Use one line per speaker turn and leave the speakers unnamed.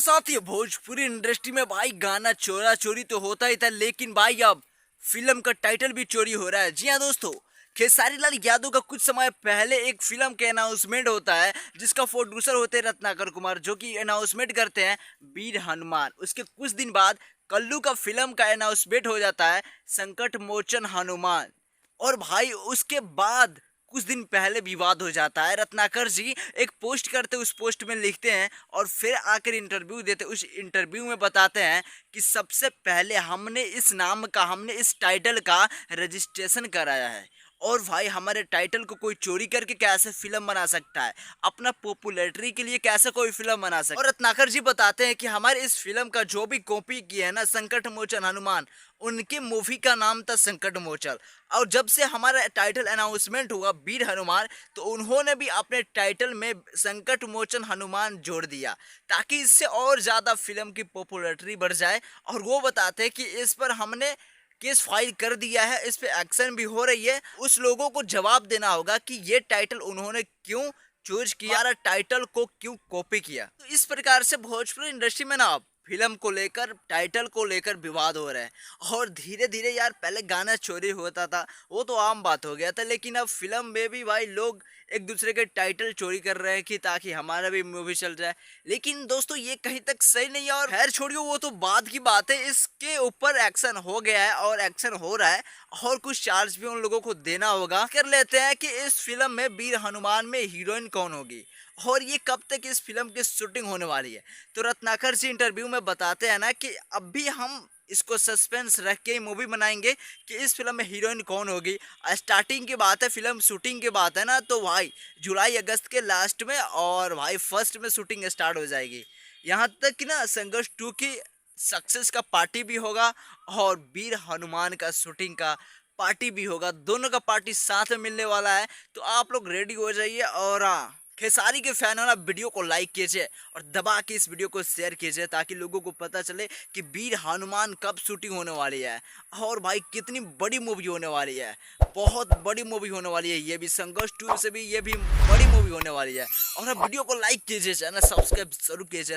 साथियों, भोजपुरी इंडस्ट्री में भाई गाना चोरा चोरी तो होता ही था, लेकिन भाई अब फिल्म का टाइटल भी चोरी हो रहा है। जी हाँ दोस्तों, खेसारी लाल यादव का कुछ समय पहले एक फिल्म के अनाउंसमेंट होता है, जिसका प्रोड्यूसर होते हैं रत्नाकर कुमार, जो कि अनाउंसमेंट करते हैं वीर हनुमान। उसके कुछ दिन बाद कल्लू का फिल्म का अनाउंसमेंट हो जाता है संकट मोचन हनुमान। और भाई उसके बाद कुछ दिन पहले विवाद हो जाता है। रत्नाकर जी एक पोस्ट करते, उस पोस्ट में लिखते हैं और फिर आकर इंटरव्यू देते। उस इंटरव्यू में बताते हैं कि सबसे पहले हमने इस टाइटल का रजिस्ट्रेशन कराया है, और भाई हमारे टाइटल को कोई चोरी करके कैसे फिल्म बना सकता है, अपना पॉपुलैरिटी के लिए कैसे कोई फिल्म बना सकता है। और रत्नाकर जी बताते हैं कि हमारे इस फिल्म का जो भी कॉपी किया है ना संकट मोचन हनुमान, उनके मूवी का नाम था संकट मोचन। और जब से हमारा टाइटल अनाउंसमेंट हुआ वीर हनुमान, तो उन्होंने भी अपने टाइटल में संकट मोचन हनुमान जोड़ दिया, ताकि इससे और ज़्यादा फिल्म की पॉपुलैरिटी बढ़ जाए। और वो बताते हैं कि इस पर हमने केस फाइल कर दिया है, इस पे एक्शन भी हो रही है। उस लोगों को जवाब देना होगा कि ये टाइटल उन्होंने क्यों चूज किया, हमारा टाइटल को क्यों कॉपी किया। तो इस प्रकार से भोजपुरी इंडस्ट्री में ना फिल्म को लेकर, टाइटल को लेकर विवाद हो रहा है। और धीरे धीरे यार, पहले गाना चोरी होता था वो तो आम बात हो गया था, लेकिन अब फिल्म में भी भाई लोग एक दूसरे के टाइटल चोरी कर रहे हैं कि ताकि हमारा भी मूवी चल जाए। लेकिन दोस्तों ये कहीं तक सही नहीं है। और खैर छोड़िए, वो तो बाद की बात है। इसके ऊपर एक्शन हो गया है और एक्शन हो रहा है, और कुछ चार्ज भी उन लोगों को देना होगा। कर लेते हैं कि इस फिल्म में वीर हनुमान में हीरोइन कौन होगी, और ये कब तक इस फिल्म की शूटिंग होने वाली है। तो रत्नाकर जी इंटरव्यू में बताते हैं ना कि अभी हम इसको सस्पेंस रख के ही मूवी बनाएंगे कि इस फिल्म में हीरोइन कौन होगी। स्टार्टिंग की बात है, फिल्म शूटिंग की बात है ना, तो भाई जुलाई अगस्त के लास्ट में और भाई फर्स्ट में शूटिंग स्टार्ट हो जाएगी। यहाँ तक कि ना संघर्ष 2 की सक्सेस का पार्टी भी होगा और वीर हनुमान का शूटिंग का पार्टी भी होगा। दोनों का पार्टी साथ में मिलने वाला है, तो आप लोग रेडी हो जाइए। और हाँ, खेसारी के फैन हो ना, वीडियो को लाइक कीजिए और दबा के इस वीडियो को शेयर कीजिए, ताकि लोगों को पता चले कि वीर हनुमान कब शूटिंग होने वाली है, और भाई कितनी बड़ी मूवी होने वाली है। बहुत बड़ी मूवी होने वाली है, ये भी संघर्ष 2 से भी ये भी बड़ी मूवी होने वाली है। और अब वीडियो को लाइक कीजिए, चैनल सब्सक्राइब जरूर कीजिए।